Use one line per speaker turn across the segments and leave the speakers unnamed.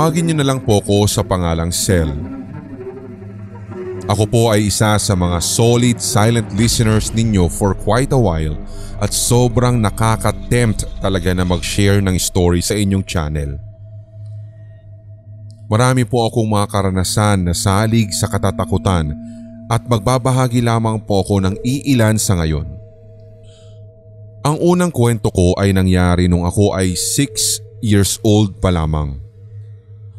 Tawagin niyo na lang po ko sa pangalang Sel. Ako po ay isa sa mga solid silent listeners ninyo for quite a while at sobrang nakaka-tempt talaga na mag-share ng story sa inyong channel. Marami po akong mga karanasan na salig sa katatakutan at magbabahagi lamang po ako ng iilan sa ngayon. Ang unang kwento ko ay nangyari nung ako ay 6 years old pa lamang.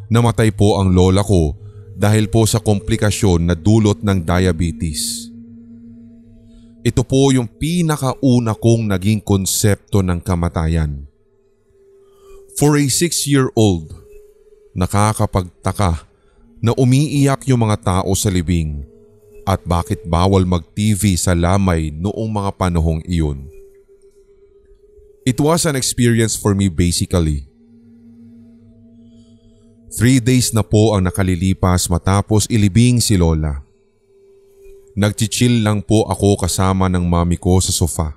Namatay po ang lola ko dahil po sa komplikasyon na dulot ng diabetes. Ito po yung pinakauna kong naging konsepto ng kamatayan. For a 6-year-old, nakakapagtaka na umiiyak yung mga tao sa libing at bakit bawal mag-TV sa lamay noong mga panahong iyon. It was an experience for me basically. 3 days na po ang nakalilipas matapos ilibing si Lola. Nagchichill lang po ako kasama ng mami ko sa sofa.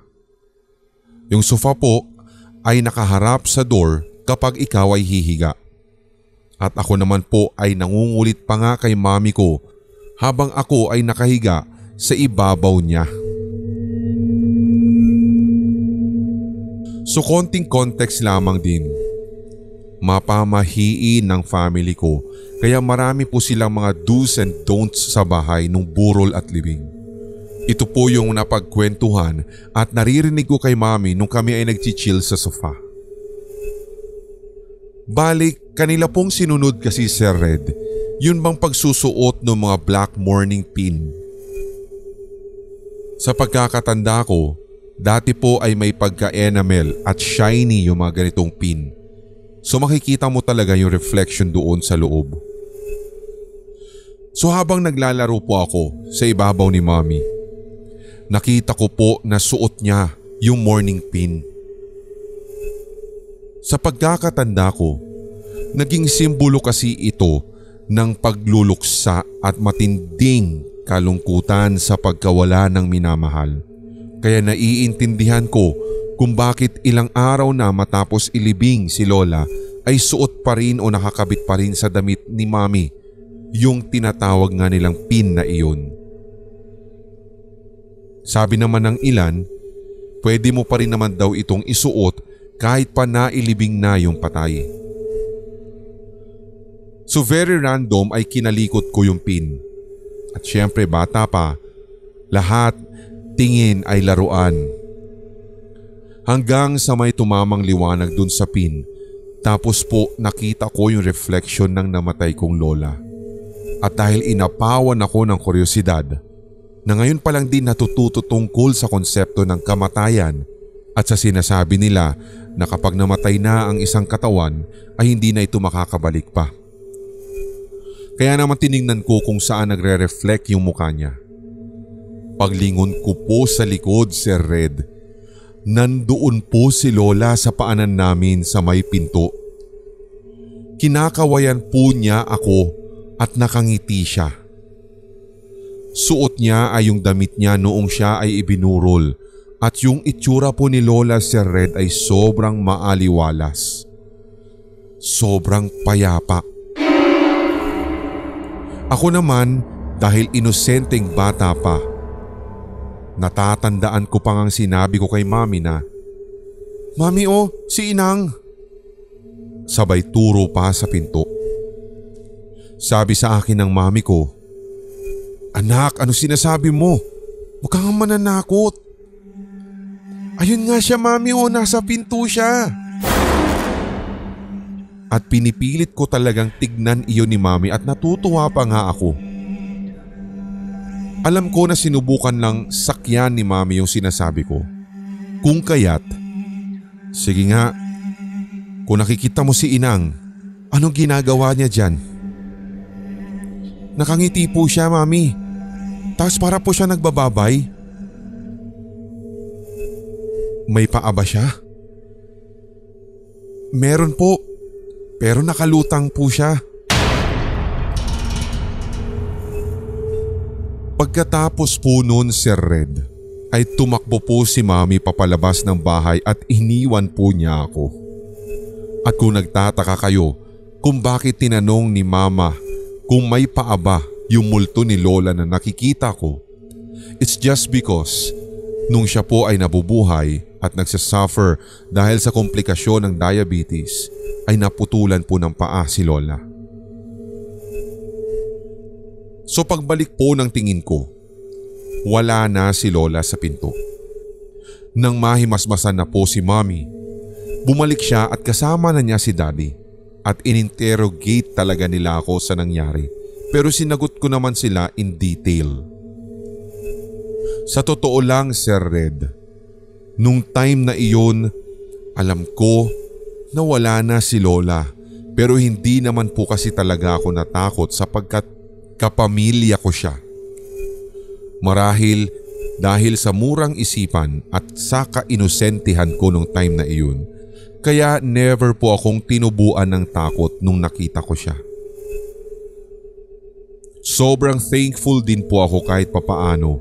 Yung sofa po ay nakaharap sa door kapag ikaw ay hihiga. At ako naman po ay nangungulit pa nga kay mami ko habang ako ay nakahiga sa ibabaw niya. So konting context lamang din. Mapamahiin ng family ko kaya marami po silang mga do's and don'ts sa bahay nung burol at libing. Ito po yung napagkwentuhan at naririnig ko kay mami nung kami ay nagchichill sa sofa. Balik, kanila pong sinunod kasi Sir Red, yun bang pagsusuot ng mga black mourning pin. Sa pagkakatanda ko, dati po ay may pagka-enamel at shiny yung mga ganitong pin. So makikita mo talaga yung reflection doon sa loob. So habang naglalaro po ako sa ibabaw ni Mommy, nakita ko po na suot niya yung mourning pin. Sa pagkakatanda ko, naging simbolo kasi ito ng pagluluksa at matinding kalungkutan sa pagkawala ng minamahal. Kaya naiintindihan ko kung bakit ilang araw na matapos ilibing si Lola ay suot pa rin o nakakabit pa rin sa damit ni Mami yung tinatawag nga nilang pin na iyon. Sabi naman ng ilan, pwede mo pa rin naman daw itong isuot kahit pa nailibing na yung patay. So very random ay kinalikot ko yung pin. At syempre bata pa, lahat tingin ay laruan. Hanggang sa may tumamang liwanag dun sa pin, tapos po nakita ko yung reflection ng namatay kong lola. At dahil inapawan ako ng kuryosidad, na ngayon pa lang din natututo tungkol sa konsepto ng kamatayan at sa sinasabi nila na kapag namatay na ang isang katawan ay hindi na ito makakabalik pa. Kaya naman tiningnan ko kung saan nagre-reflect yung mukha niya. Paglingon ko po sa likod, Sir Red, nandoon po si Lola sa paanan namin sa may pinto. Kinakawayan po niya ako at nakangiti siya. Suot niya ay yung damit niya noong siya ay ibinurol at yung itsura po ni Lola, Sir Red, ay sobrang maaliwalas. Sobrang payapa. Ako naman, dahil inosenteng bata pa, natatandaan ko pang ang sinabi ko kay Mami na, "Mami, oh, si Inang." Sabay turo pa sa pinto. Sabi sa akin ng mami ko, "Anak, ano sinasabi mo? Huwag kang mananakot." "Ayun nga siya, Mami, oh, nasa pinto siya." At pinipilit ko talagang tignan iyon ni Mami at natutuwa pa nga ako. Alam ko na sinubukan lang sakyan ni Mami yung sinasabi ko. Kung kaya't, sige nga, kung nakikita mo si Inang, anong ginagawa niya dyan? Nakangiti po siya, Mami. Tapos para po siya nagbababay. May paa ba siya? Meron po, pero nakalutang po siya. Pagkatapos po noon, Sir Red, ay tumakbo po si Mami papalabas ng bahay at iniwan po niya ako. At kung nagtataka kayo kung bakit tinanong ni Mama kung may paaba yung multo ni Lola na nakikita ko. It's just because nung siya po ay nabubuhay at nagsasuffer dahil sa komplikasyon ng diabetes ay naputulan po ng paa si Lola. So pagbalik po ng tingin ko, wala na si Lola sa pinto. Nang mahimasmasan na po si Mommy, bumalik siya at kasama na niya si Daddy at ininterrogate talaga nila ako sa nangyari, pero sinagot ko naman sila in detail. Sa totoo lang, Sir Red, nung time na iyon, alam ko na wala na si Lola, pero hindi naman po kasi talaga ako natakot sapagkat kapamilya ko siya. Marahil dahil sa murang isipan at sa kainosentihan ko nung time na iyon, kaya never po akong tinubuan ng takot nung nakita ko siya. Sobrang thankful din po ako kahit papaano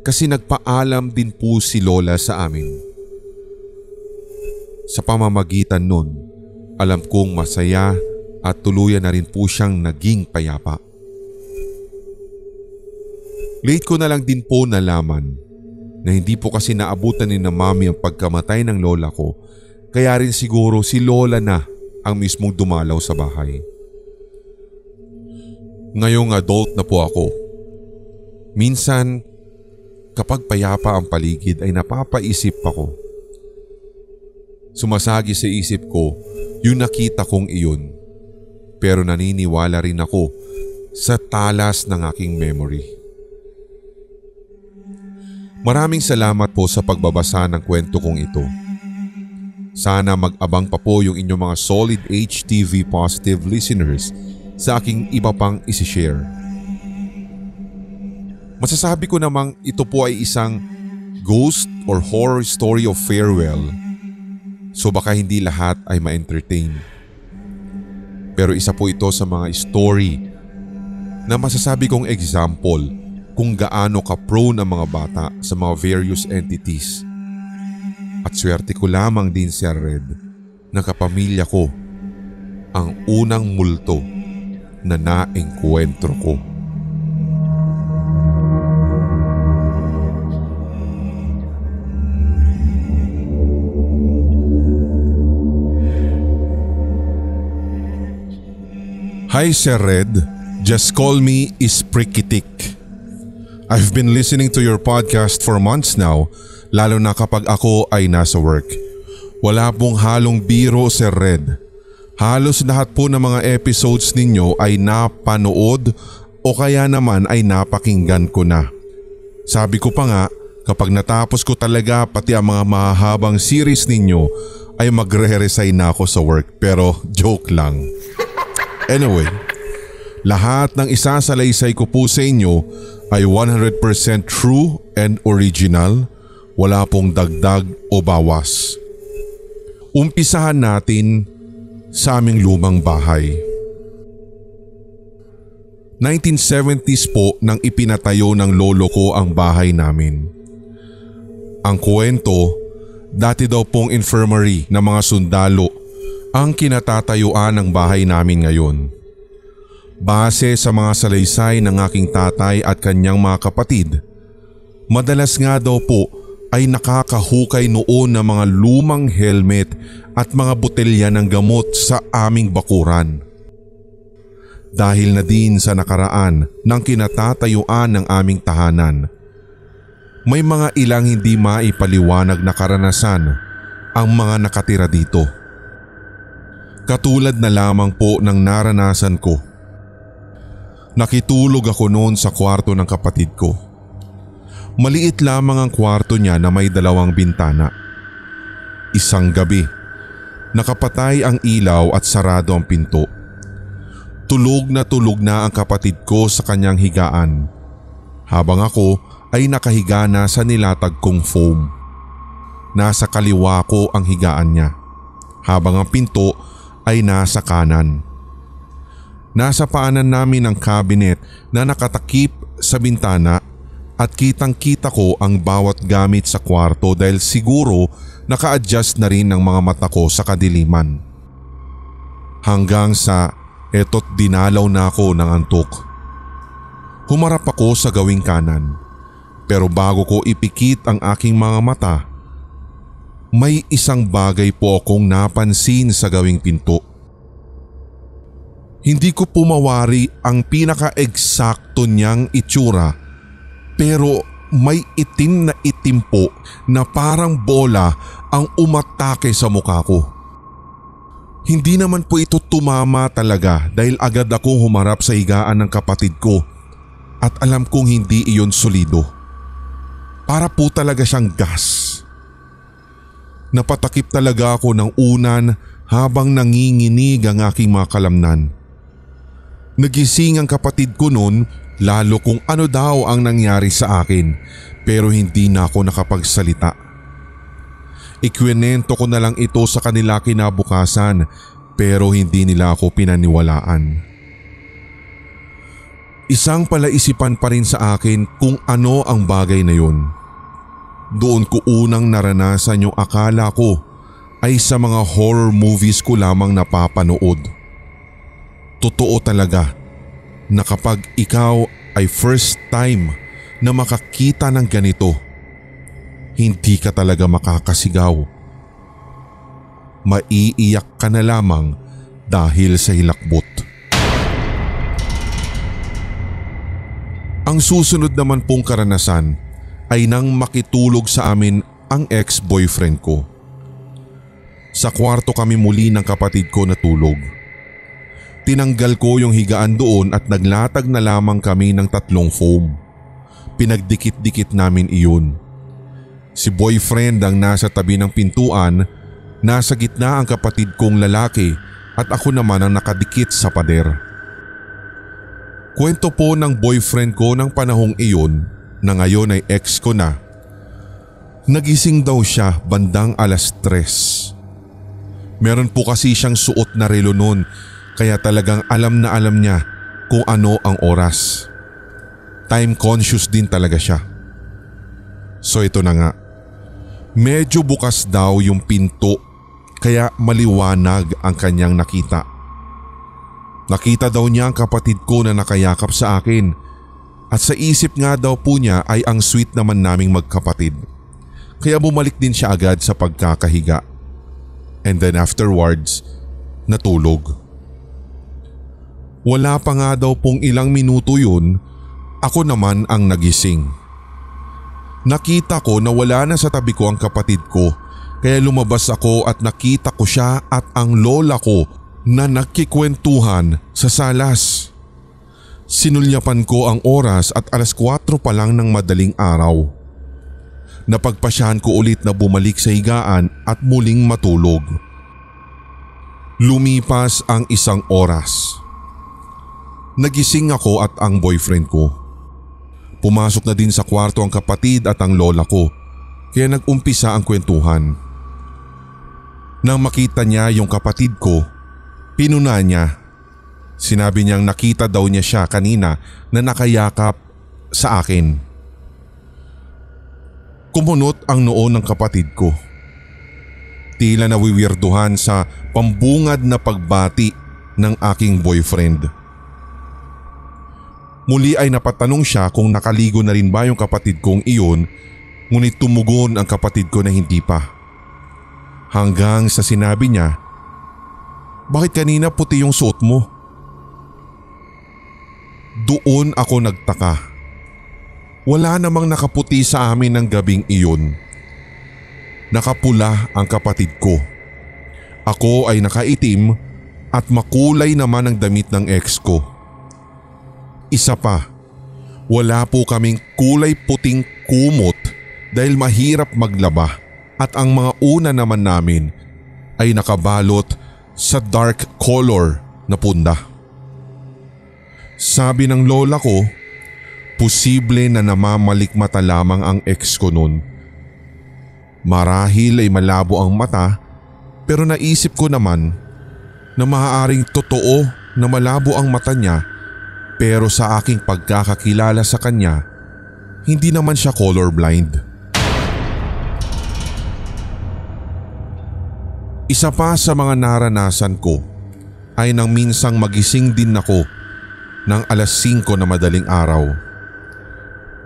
kasi nagpaalam din po si Lola sa amin. Sa pamamagitan nun, alam kong masaya at tuluyan na rin po siyang naging payapa. Late ko na lang din po nalaman na hindi po kasi naabutan ni na Mami ang pagkamatay ng lola ko, kaya rin siguro si Lola na ang mismong dumalaw sa bahay. Ngayong adult na po ako, minsan kapag payapa ang paligid ay napapaisip ako. Sumasagi sa isip ko yung nakita kong iyon, pero naniniwala rin ako sa talas ng aking memory. Maraming salamat po sa pagbabasa ng kwento kong ito. Sana mag-abang pa po yung inyong mga solid HTV positive listeners sa aking iba pang isi-share. Masasabi ko namang ito po ay isang ghost or horror story of farewell, so baka hindi lahat ay ma-entertain. Pero isa po ito sa mga story na masasabi kong example kung gaano ka-prone ang mga bata sa mga various entities. At swerte ko lamang din, Sir Red, na kapamilya ko ang unang multo na naengkwentro ko. Hi Sir Red, just call me Isprikitik. I've been listening to your podcast for months now, lalo na kapag ako ay nasa work. Wala pong halong biro, Sir Red. Halos lahat po ng mga episodes ninyo ay napanood o kaya naman ay napakinggan ko na. Sabi ko pa nga, kapag natapos ko talaga pati ang mga mahahabang series ninyo ay magre-resign na ako sa work, pero joke lang. Anyway, lahat ng isasalaysay ko po sa inyo ay 100% true and original, wala pong dagdag o bawas. Umpisahan natin sa aming lumang bahay. 1970s po nang ipinatayo ng lolo ko ang bahay namin. Ang kwento, dati daw pong infirmary ng mga sundalo ang kinatatayuan ng bahay namin ngayon. Base sa mga salaysay ng aking tatay at kanyang mga kapatid, madalas nga daw po ay nakakahukay noon ng mga lumang helmet at mga botelya ng gamot sa aming bakuran. Dahil na din sa nakaraan ng kinatatayuan ng aming tahanan, may mga ilang hindi maipaliwanag na karanasan ang mga nakatira dito. Katulad na lamang po ng naranasan ko. Nakitulog ako noon sa kwarto ng kapatid ko. Maliit lamang ang kwarto niya na may 2 bintana. Isang gabi, nakapatay ang ilaw at sarado ang pinto. Tulog na ang kapatid ko sa kanyang higaan, habang ako ay nakahiga na sa nilatag kong foam. Nasa kaliwa ko ang higaan niya, habang ang pinto ay nasa kanan. Nasa paanan namin ang cabinet na nakatakip sa bintana at kitang-kita ko ang bawat gamit sa kwarto dahil siguro naka-adjust na rin ang mga mata ko sa kadiliman. Hanggang sa eto't dinalaw na ako ng antok. Humarap ako sa gawing kanan, pero bago ko ipikit ang aking mga mata, may isang bagay po akong napansin sa gawing pinto. Hindi ko pumawari ang pinaka-eksakto niyang itsura, pero may itim na itim po na parang bola ang umatake sa mukha ko. Hindi naman po ito tumama talaga dahil agad akong humarap sa higaan ng kapatid ko at alam kong hindi iyon solido. Para po talaga siyang gas. Napatakip talaga ako ng unan habang nanginginig ang aking mga kalamnan. Nagising ang kapatid ko noon lalo kung ano daw ang nangyari sa akin pero hindi na ako nakapagsalita. Ikwento ko na lang ito sa kanila kinabukasan pero hindi nila ako pinaniwalaan. Isang palaisipan pa rin sa akin kung ano ang bagay na yun. Doon ko unang naranasan yung akala ko ay sa mga horror movies ko lamang napapanood. Totoo talaga na kapag ikaw ay first time na makakita ng ganito, hindi ka talaga makakasigaw. Maiiyak ka na lamang dahil sa hilakbot. Ang susunod naman pong karanasan ay nang makitulog sa amin ang ex-boyfriend ko. Sa kwarto kami muli ng kapatid ko natulog. Tinanggal ko yung higaan doon at naglatag na lamang kami ng 3 foam. Pinagdikit-dikit namin iyon. Si boyfriend ang nasa tabi ng pintuan, nasa gitna ang kapatid kong lalaki at ako naman ang nakadikit sa pader. Kwento po ng boyfriend ko ng panahong iyon na ngayon ay ex ko na. Nagising daw siya bandang 3:00. Meron po kasi siyang suot na relo noon kaya talagang alam na alam niya kung ano ang oras. Time conscious din talaga siya. So ito na nga. Medyo bukas daw yung pinto kaya maliwanag ang kanyang nakita. Nakita daw niya ang kapatid ko na nakayakap sa akin at sa isip nga daw po niya ay ang sweet naman naming magkapatid. Kaya bumalik din siya agad sa pagkakahiga. And then afterwards, natulog. Wala pa nga daw pong ilang minuto yun, ako naman ang nagising. Nakita ko na wala na sa tabi ko ang kapatid ko kaya lumabas ako at nakita ko siya at ang lola ko na nagkikwentuhan sa salas. Sinulyapan ko ang oras at 4:00 pa lang ng madaling araw. Napagpasyahan ko ulit na bumalik sa higaan at muling matulog. Lumipas ang 1 oras. Nagising ako at ang boyfriend ko. Pumasok na din sa kwarto ang kapatid at ang lola ko kaya nag-umpisa ang kwentuhan. Nang makita niya yung kapatid ko, pinuna niya. Sinabi niyang nakita daw niya siya kanina na nakayakap sa akin. Kumunot ang noo ng kapatid ko. Tila nawiwirduhan sa pambungad na pagbati ng aking boyfriend. Muli ay napatanong siya kung nakaligo na rin ba yung kapatid kong iyon, ngunit tumugon ang kapatid ko na hindi pa. Hanggang sa sinabi niya, "Bakit kanina puti yung suot mo?" Doon ako nagtaka. Wala namang nakaputi sa amin ng gabing iyon. Nakapula ang kapatid ko. Ako ay nakaitim at makulay naman ang damit ng ex ko. Isa pa, wala po kaming kulay puting kumot dahil mahirap maglaba at ang mga una naman namin ay nakabalot sa dark color na punda. Sabi ng lola ko, posible na namamalikmata lamang ang ex ko noon. Marahil ay malabo ang mata pero naisip ko naman na maaaring totoo na malabo ang mata niya. Pero sa aking pagkakakilala sa kanya, hindi naman siya colorblind. Isa pa sa mga naranasan ko ay nang minsang magising din ako ng alas 5 na madaling araw.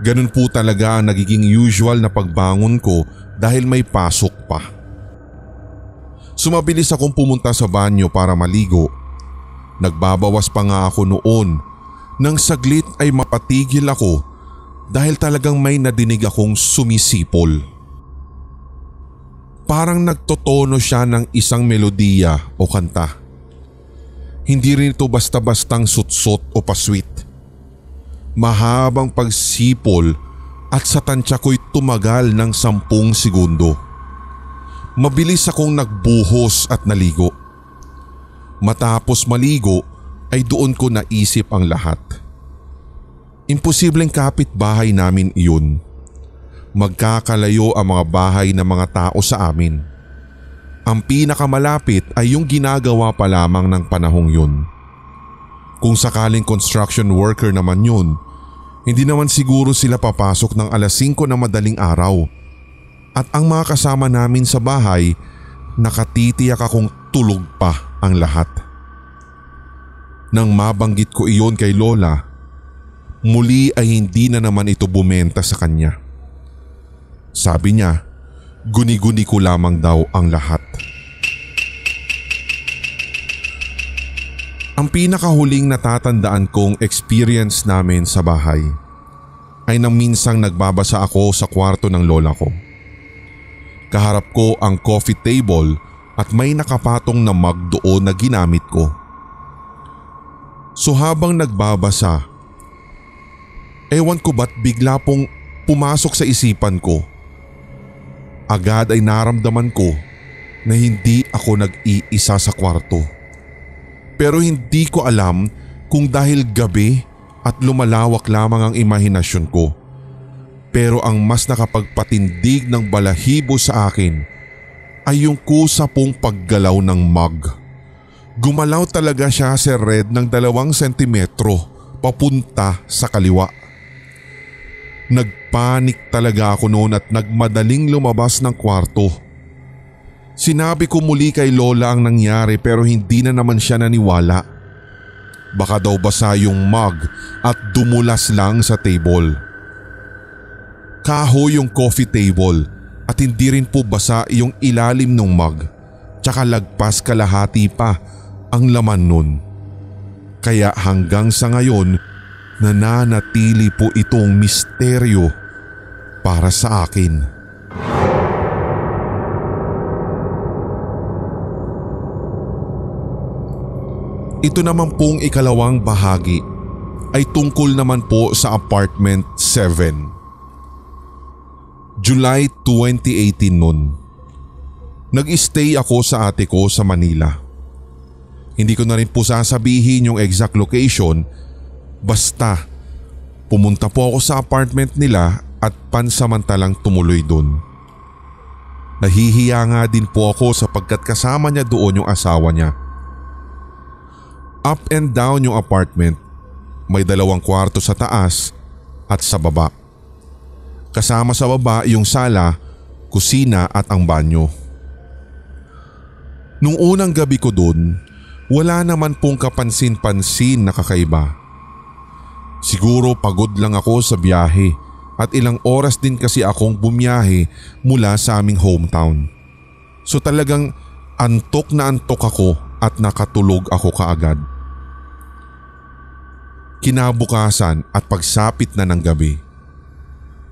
Ganun po talaga ang nagiging usual na pagbangon ko dahil may pasok pa. Sumabilis akong pumunta sa banyo para maligo. Nagbabawas pa nga ako noon nang saglit ay mapatigil ako dahil talagang may nadinig akong sumisipol. Parang nagtotono siya ng isang melodiya o kanta. Hindi rin ito basta-bastang sutsot o pasweet. Mahabang pagsipol at sa tansya ko'y tumagal ng 10 segundo. Mabilis akong nagbuhos at naligo. Matapos maligo ay doon ko naisip ang lahat. Imposibleng kapitbahay namin iyon. Magkakalayo ang mga bahay ng mga tao sa amin. Ang pinakamalapit ay yung ginagawa pa lamang ng panahong yun. Kung sakaling construction worker naman yun, hindi naman siguro sila papasok ng alas 5 na madaling araw. At ang mga kasama namin sa bahay, nakatitiyak akong tulog pa ang lahat. Nang mabanggit ko iyon kay Lola, muli ay hindi na naman ito bumenta sa kanya. Sabi niya, guni-guni ko lamang daw ang lahat. Ang pinakahuling natatandaan kong experience namin sa bahay ay nang minsang nagbabasa ako sa kwarto ng lola ko. Kaharap ko ang coffee table at may nakapatong na mug doon na ginamit ko. So habang nagbabasa, ewan ko ba't bigla pong pumasok sa isipan ko. Agad ay naramdaman ko na hindi ako nag-iisa sa kwarto. Pero hindi ko alam kung dahil gabi at lumalawak lamang ang imahinasyon ko. Pero ang mas nakapagpatindig ng balahibo sa akin ay yung kusa pong paggalaw ng mug. Gumalaw talaga siya, Sir Red, ng 2 sentimetro papunta sa kaliwa. Nagpanik talaga ako noon at nagmadaling lumabas ng kwarto. Sinabi ko muli kay Lola ang nangyari pero hindi na naman siya naniwala. Baka daw basa yung mug at dumulas lang sa table. Kahoy yung coffee table at hindi rin po basa yung ilalim ng mug. Tsaka lagpas kalahati pa ang laman nun. Kaya hanggang sa ngayon, nananatili po itong misteryo para sa akin. Ito naman pong ikalawang bahagi ay tungkol naman po sa apartment 7. July 2018 nun. Nag-stay ako sa ate ko sa Manila. Hindi ko na rin po sasabihin yung exact location. Basta, pumunta po ako sa apartment nila at pansamantalang tumuloy dun. Nahihiya nga din po ako sapagkat kasama niya doon yung asawa niya. Up and down yung apartment. May 2 kwarto sa taas at sa baba. Kasama sa baba yung sala, kusina at ang banyo. Nung unang gabi ko dun, wala naman pong kapansin-pansin na kakaiba. Siguro pagod lang ako sa biyahe at ilang oras din kasi akong bumiyahe mula sa aming hometown. So talagang antok na antok ako at nakatulog ako kaagad. Kinabukasan at pagsapit na ng gabi,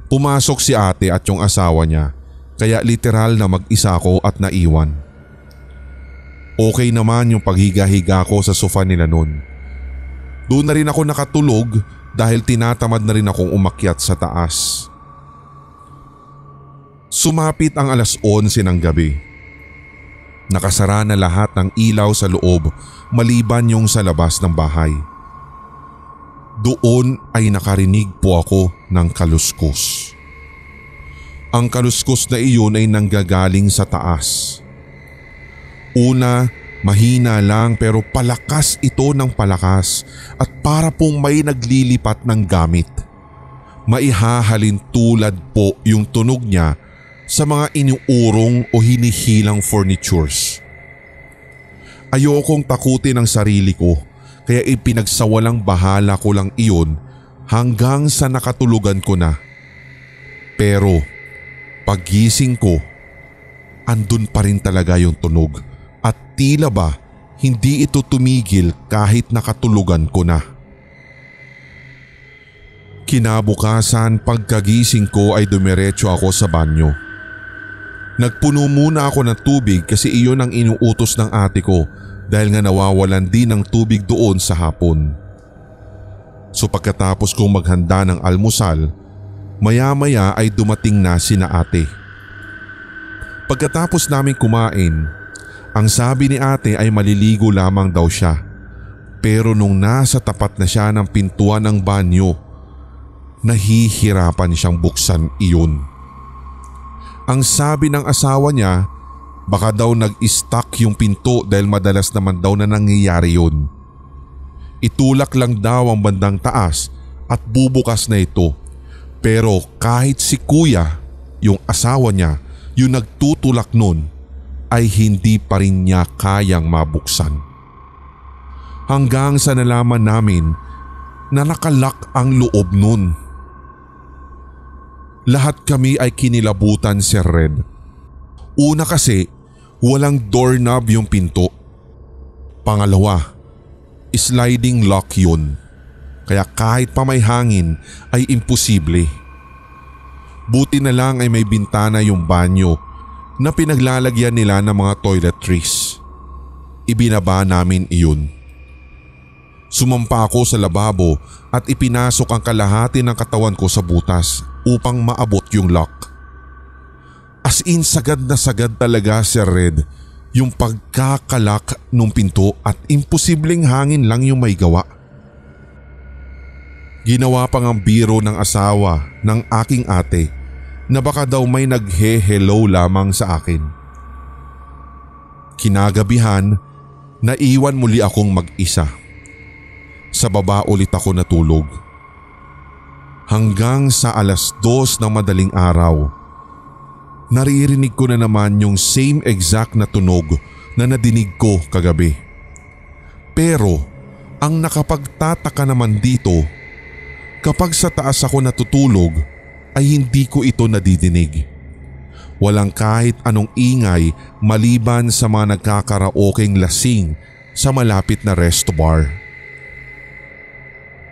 pumasok si ate at yung asawa niya kaya literal na mag-isa ako at naiwan. Okay naman yung paghiga-higa ko sa sofa nila noon. Doon na rin ako nakatulog dahil tinatamad na rin akong umakyat sa taas. Sumapit ang alas 11 ng gabi. Nakasara na lahat ng ilaw sa loob maliban yung sa labas ng bahay. Doon ay nakarinig po ako ng kaluskos. Ang kaluskos na iyon ay nanggagaling sa taas. Una, mahina lang pero palakas ito ng palakas at para pong may naglilipat ng gamit. Maihahalin tulad po yung tunog niya sa mga iniurong o hinihilang furnitures. Ayokong takutin ang sarili ko kaya ipinagsawalang bahala ko lang iyon hanggang sa nakatulugan ko na. Pero paggising ko, andun pa rin talaga yung tunog at tila ba hindi ito tumigil kahit nakatulugan ko na. Kinabukasan pagkagising ko ay dumiretso ako sa banyo. Nagpuno muna ako ng tubig kasi iyon ang inuutos ng ate ko dahil nga nawawalan din ng tubig doon sa hapon. So pagkatapos kong maghanda ng almusal, maya-maya ay dumating na sina ate. Pagkatapos namin kumain, ang sabi ni ate ay maliligo lamang daw siya. Pero nung nasa tapat na siya ng pintuan ng banyo, nahihirapan siyang buksan iyon. Ang sabi ng asawa niya, baka daw nag-stuck yung pinto dahil madalas naman daw na nangyayari yun. Itulak lang daw ang bandang taas at bubukas na ito. Pero kahit si kuya, yung asawa niya, yung nagtutulak nun, ay hindi pa rin niya kayang mabuksan. Hanggang sa nalaman namin na nakalak ang loob nun. Lahat kami ay kinilabutan, Sir Red. Una kasi, walang doorknob yung pinto. Pangalawa, sliding lock yun. Kaya kahit pa may hangin ay imposible. Buti na lang ay may bintana yung banyo na pinaglalagyan nila ng mga toiletries. Ibinaba namin iyon. Sumampa ako sa lababo at ipinasok ang kalahati ng katawan ko sa butas upang maabot yung lock. As in sagad na sagad talaga, Sir Red, yung pagkakalak nung pinto at imposibleng hangin lang yung may gawa. Ginawa pang ang biro ng asawa ng aking ate na baka daw may naghe-hello lamang sa akin. Kinagabihan, naiwan muli akong mag-isa. Sa baba ulit ako natulog. Hanggang sa 2:00 ng madaling araw, naririnig ko na naman yung same exact na tunog na nadinig ko kagabi. Pero ang nakapagtataka naman dito, kapag sa taas ako natutulog ay hindi ko ito nadidinig. Walang kahit anong ingay maliban sa mga nagkakaraokeng lasing sa malapit na resto bar.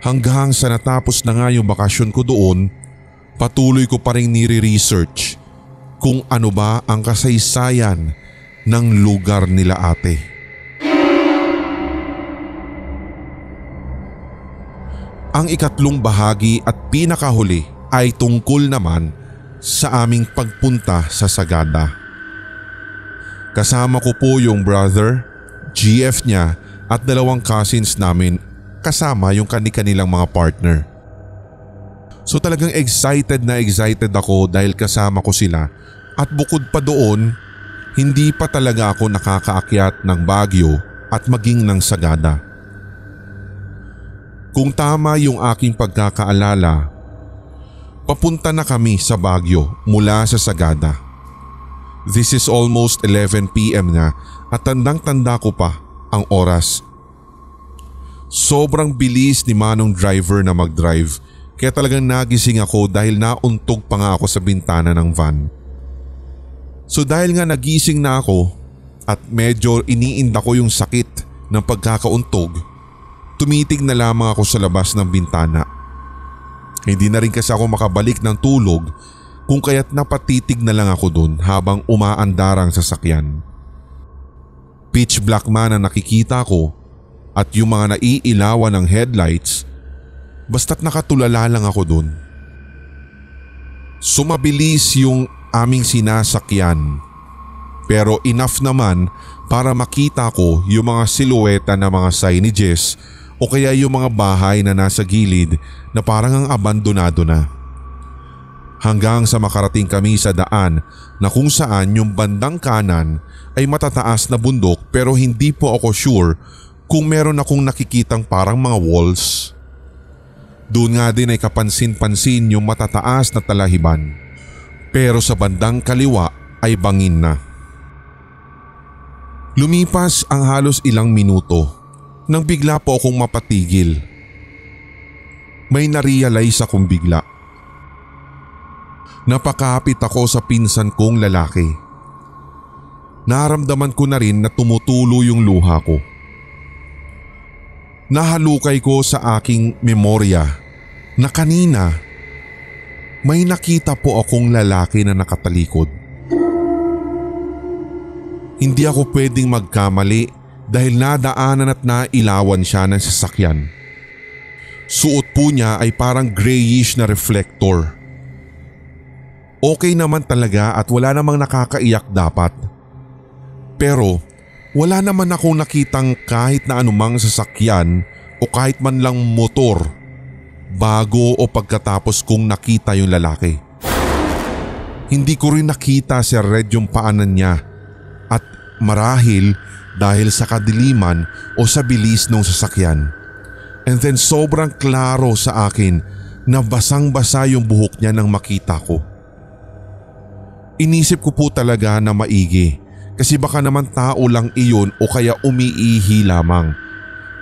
Hanggang sa natapos na nga yung bakasyon ko doon, patuloy ko pa rin nire-research kung ano ba ang kasaysayan ng lugar nila ate. Ang ikatlong bahagi at pinakahuli ay tungkol naman sa aming pagpunta sa Sagada. Kasama ko po yung brother, GF niya at 2 cousins namin kasama yung kanilang mga partner. So talagang excited ako dahil kasama ko sila at bukod pa doon, hindi pa talaga ako nakakaakyat ng Baguio at maging ng Sagada. Kung tama yung aking pagkakaalala, papunta na kami sa Baguio mula sa Sagada. This is almost 11 PM na at tandang-tanda ko pa ang oras. Sobrang bilis ni manong driver na mag-drive kaya talagang nagising ako dahil nauntog pa nga ako sa bintana ng van. So dahil nga nagising na ako at medyo iniinda ko yung sakit ng pagkakauntog, tumitig na lamang ako sa labas ng bintana. Hindi na rin kasi ako makabalik ng tulog kung kaya't napatitig na lang ako dun habang umaandar ang sasakyan. Pitch black man ang nakikita ko at yung mga naiilawan ng headlights, basta't nakatulala lang ako dun. Sumabilis yung aming sinasakyan pero enough naman para makita ko yung mga silueta ng mga signages o kaya yung mga bahay na nasa gilid na parang ang abandonado na. Hanggang sa makarating kami sa daan na kung saan yung bandang kanan ay matataas na bundok pero hindi po ako sure kung meron akong nakikitang parang mga walls. Doon nga din ay kapansin-pansin yung matataas na talahiban. Pero sa bandang kaliwa ay bangin na. Lumipas ang halos ilang minuto nang bigla po akong mapatigil. May narealize akong bigla. Napakapit ako sa pinsan kong lalaki. Naramdaman ko na rin na tumutulo yung luha ko. Nahalukay ko sa aking memorya na kanina may nakita po akong lalaki na nakatalikod. Hindi ako pwedeng magkamali dahil nadaanan at nailawan siya ng sasakyan. Suot po niya ay parang grayish na reflector. Okay naman talaga at wala namang nakakaiyak dapat. Pero wala naman akong nakitang kahit na anumang sasakyan o kahit man lang motor bago o pagkatapos kong nakita yung lalaki. Hindi ko rin nakita si Red yung paanan niya at marahil dahil sa kadiliman o sa bilis ng sasakyan. And then sobrang klaro sa akin na basang-basa yung buhok niya nang makita ko. Inisip ko po talaga na maigi kasi baka naman tao lang iyon o kaya umiihi lamang.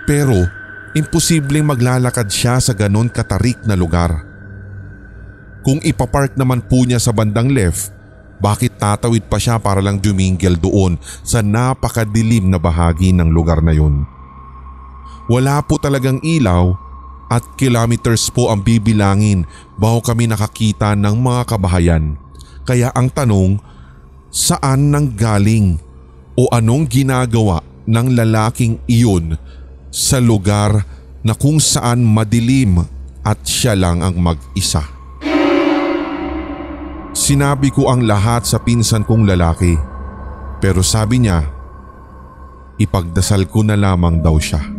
Pero imposibleng maglalakad siya sa ganon katarik na lugar. Kung ipapark naman po niya sa bandang left, bakit tatawid pa siya para lang duminggel doon sa napakadilim na bahagi ng lugar na yun? Wala po talagang ilaw at kilometers po ang bibilangin bago kami nakakita ng mga kabahayan. Kaya ang tanong, saan nanggaling o anong ginagawa ng lalaking iyon sa lugar na kung saan madilim at siya lang ang mag-isa? Sinabi ko ang lahat sa pinsan kong lalaki pero sabi niya, ipagdasal ko na lamang daw siya.